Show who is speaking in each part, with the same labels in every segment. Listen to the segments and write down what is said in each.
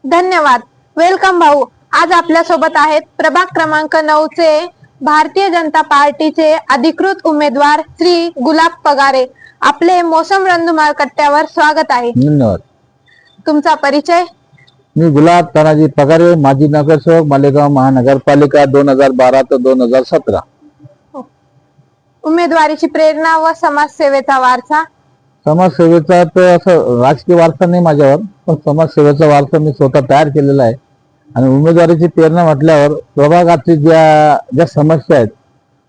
Speaker 1: धन्यवाद. वेलकम भाऊ. आज आपल्या सोबत आहेत प्रभाग क्रमांक 9 चे भारतीय जनता पार्टीचे अधिकृत उमेदवार श्री गुलाब पगारे. आपले मोसम रंधुमाळ कट्ट्यावर स्वागत आहे.
Speaker 2: धन्यवाद.
Speaker 1: तुमचा परिचय?
Speaker 2: मी गुलाब तानाजी पगारे, माजी नगरसेवक, मालेगाव महानगरपालिका 2012 ते 2017.
Speaker 1: उमेदवारीची प्रेरणा व समाजसेवेचा वारसा?
Speaker 2: समाजसेवेचा तर असं राजकीय वारसा नाही माझ्यावर, पण समाजसेवेचा वारसा मी स्वतः तयार केलेला आहे. आणि उमेदवारीची प्रेरणा म्हटल्यावर प्रभागातली ज्या समस्या आहेत,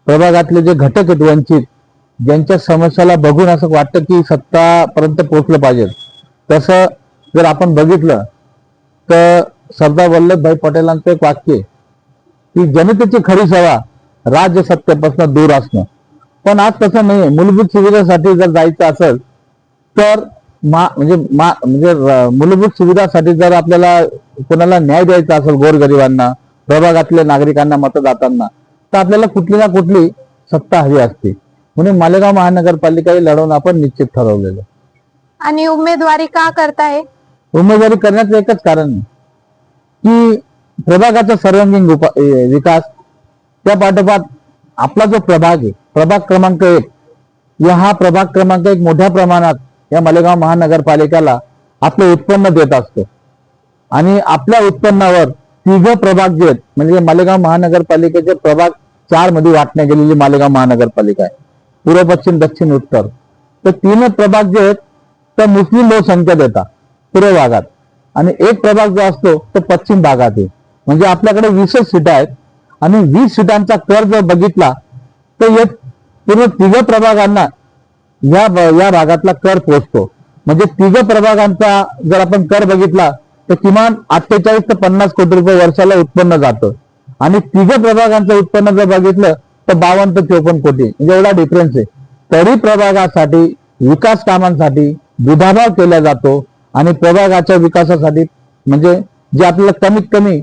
Speaker 2: प्रभागातले जे घटक आहेत वंचित, ज्यांच्या समस्याला बघून असं वाटतं की सत्तापर्यंत पोहोचलं पाहिजे. तसं जर आपण बघितलं तर सरदार वल्लभभाई पटेलांचं एक वाक्य आहे की जनतेची खरी सेवा राज्य सत्तेपासून दूर असणं. पण आज तसं नाहीये. मूलभूत सुविधासाठी जर जायचं असेल तर म्हणजे मूलभूत सुविधासाठी जर आपल्याला कोणाला न्याय द्यायचा असेल गोरगरिबांना, प्रभागातल्या नागरिकांना, मतदातांना, तर आपल्याला कुठली ना कुठली सत्ता हवी असते. म्हणून मालेगाव महानगरपालिका लढवून आपण निश्चित ठरवलेलं.
Speaker 1: आणि उमेदवारी का करताय?
Speaker 2: उमेदवारी करण्याचं एकच कारण आहे की प्रभागाचा सर्वांगीण विकास, त्या पाठोपाठ आपला जो प्रभाग आहे, प्रभाग क्रमांक 1, हा प्रभाग क्रमांक 1 मोठ्या प्रमाणात या मालेगाव महानगरपालिकेला आपलं उत्पन्न देत असतो. आणि आपल्या उत्पन्नावर 3 प्रभाग जे आहेत, म्हणजे मालेगाव महानगरपालिकेचे प्रभाग 4 मध्ये वाटण्यात गेलेली मालेगाव महानगरपालिका आहे, पूर्व, पश्चिम, दक्षिण, उत्तर. तर 3 प्रभाग जे आहेत तर मुस्लिम बहुसंख्या देतात पूर्व भागात, आणि 1 प्रभाग जो असतो तो पश्चिम भागात आहे. म्हणजे आपल्याकडे 20 सीटा आहेत आणि 20 सीटांचा कर जर बघितला तर पूर्ण 3 प्रभागांना या भागातला कर पोहोचतो. म्हणजे 3 प्रभागांचा जर आपण कर बघितला तर किमान 48 ते 50 कोटी रुपये वर्षाला उत्पन्न जातं. आणि 3 प्रभागांचं उत्पन्न जर बघितलं तर 52 ते 54 कोटी, म्हणजे एवढा डिफरन्स आहे. तरी प्रभागासाठी, विकास कामांसाठी दुधाभाव केला जातो. आणि प्रभागाच्या विकासासाठी म्हणजे जे आपल्याला कमीत कमी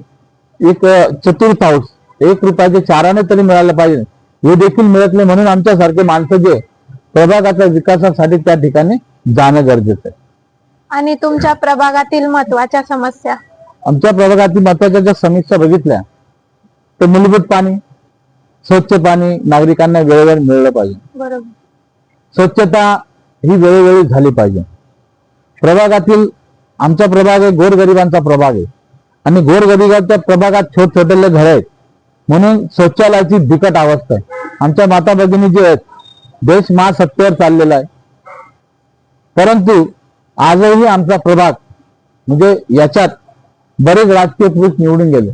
Speaker 2: एक चतुर्थांश, 1 रुपयाचे 4 आणे तरी मिळालं पाहिजे, हे देखील मिळत नाही. म्हणून आमच्यासारखे माणसं जे प्रभागाच्या विकासासाठी त्या ठिकाणी जाणं गरजेचं आहे.
Speaker 1: आणि तुमच्या प्रभागातील महत्वाच्या समस्या?
Speaker 2: आमच्या प्रभागातील महत्वाच्या ज्या समस्या बघितल्या तर मूलभूत पाणी, स्वच्छ पाणी नागरिकांना वेळेवर मिळलं पाहिजे.
Speaker 1: बरोबर.
Speaker 2: स्वच्छता ही वेळोवेळी झाली पाहिजे. प्रभागातील आमचा प्रभाग आहे गोरगरिबांचा प्रभाग आहे, आणि गोरगरिबांच्या प्रभागात छोटे घर आहेत, म्हणून शौचालयाची बिकट अवस्था आहे. आमच्या माता भगिनी जे आहेत, देश महासत्तेवर चाललेला आहे, परंतु आजही आमचा प्रभाग म्हणजे याच्यात बरेच राजकीय पुरुष निवडून गेले,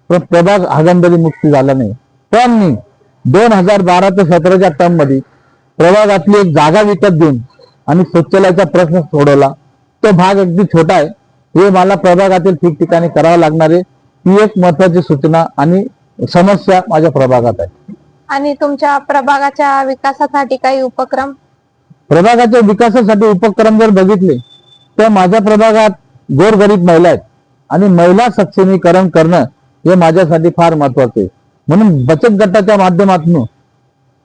Speaker 2: पण प्रभाग हागणदारी मुक्ती झाला नाही. पण मी 2012 ते 17च्या टर्म मध्ये प्रभागातली एक जागा विकत देऊन आणि शौचालयाचा प्रश्न सोडवला. तो भाग अगदी छोटा आहे, हे मला प्रभागातील ठिकठिकाणी करावं लागणार आहे. ही एक महत्वाची सूचना आणि समस्या माझ्या प्रभागात आहे.
Speaker 1: आणि तुमच्या प्रभागाच्या विकासासाठी काही उपक्रम?
Speaker 2: प्रभागाच्या विकासासाठी उपक्रम जर बघितले तर माझ्या प्रभागात गोरगरीब महिला आहेत, आणि महिला सक्षमीकरण करणं हे माझ्यासाठी फार महत्वाचं आहे. म्हणून बचत गटाच्या माध्यमातून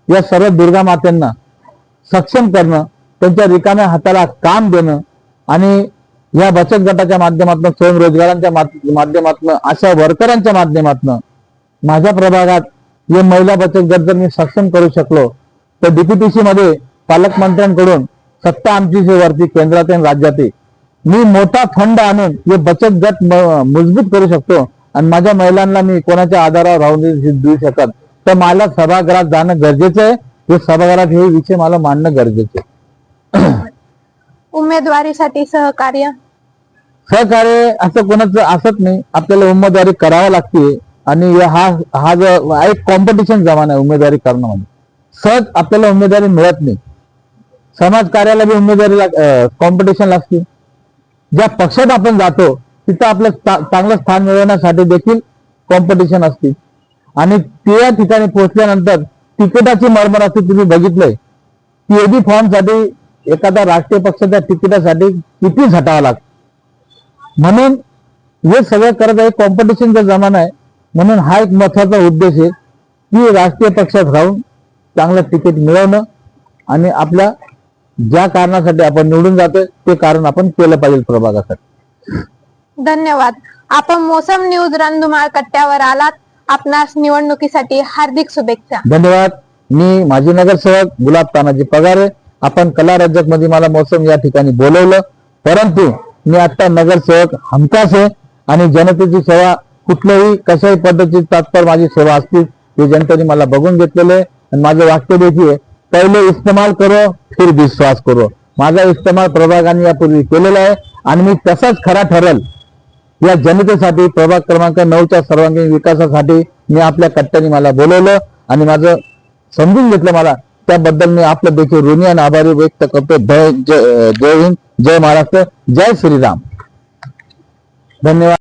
Speaker 2: या सर्व दुर्गा मात्यांना सक्षम करणं, त्यांच्या रिकाम्या हाताला काम देणं, आणि या बचत गटाच्या माध्यमातून, स्वयंरोजगारांच्या माध्यमातून, अशा वर्करांच्या माध्यमातून माझ्या प्रभागात हे महिला बचत गट जर मी सक्षम करू शकलो तर डीपीटीसी मध्ये पालकमंत्र्यांकडून सत्ता आमची वरती केंद्रात आणि राज्यात मी मोठा फंड आणून हे बचत गट मजबूत करू शकतो. आणि माझ्या महिलांना मी कोणाच्या आधारावर राहून देऊ शकत, तर मला सभागृहात जाणं गरजेचं आहे. हे सभागृहात हे विषय मला मांडणं गरजेचं आहे.
Speaker 1: उमेदवारीसाठी सहकार्य
Speaker 2: असं कोणाचं असत नाही, आपल्याला उमेदवारी करावं लागते. आणि हा जो एक कॉम्पिटिशन जमाना आहे उमेदवारी करणं म्हणजे, सहज आपल्याला उमेदवारी मिळत नाही. समाज कार्याला बी उमेदवारी कॉम्पिटिशन लागते. ज्या पक्षात आपण जातो तिथं आपलं चांगलं स्थान मिळवण्यासाठी देखील कॉम्पिटिशन असते. आणि त्या ठिकाणी पोहोचल्यानंतर तिकिटाची मरमर असते. तुम्ही बघितलंय पीएबी फॉर्म साठी एखाद्या राष्ट्रीय पक्षाच्या तिकिटासाठी किती झटावं लागतं. म्हणून हे सगळं करत आहे, कॉम्पिटिशनचा जमाना आहे. म्हणून हा एक महत्वाचा उद्देश आहे की राष्ट्रीय पक्षात राहून चांगलं तिकीट मिळवणं, आणि आपल्या ज्या कारणासाठी आपण निवडून जातोय ते कारण आपण केलं पाहिजे प्रभागासाठी.
Speaker 1: धन्यवाद. आपण मोसम न्यूज रणधुमाळ कट्ट्यावर आलात. आपणास निवडणुकीसाठी हार्दिक शुभेच्छा.
Speaker 2: धन्यवाद. मी माजी नगरसेवक गुलाब तानाजी पगारे. आपण कला राज्यक मध्ये मला मोसम या ठिकाणी बोलवलं, परंतु मी आता नगरसेवक हमखास आहे आणि जनतेची सेवा कुठल्याही कशाही पद्धतीची तात्पर माझी सेवा असतील ते जनतेने मला बघून घेतलेले आहे. आणि माझं वाक्य देखील आहे, पहिले इस्तेमाल करो फिर विश्वास करो. माझा इस्तेमाल प्रभागाने यापूर्वी केलेला आहे आणि मी तसाच खरा ठरेल. या जनतेसाठी प्रभाग क्रमांक 9च्या सर्वांगीण विकासासाठी मी आपल्या कट्ट्याने मला बोलवलं आणि माझं समजून घेतलं मला, त्याबद्दल मी आपलं देखील ऋणी आणि आभारी व्यक्त करतो. जय हिंद, जय महाराष्ट्र, जय श्रीराम. धन्यवाद.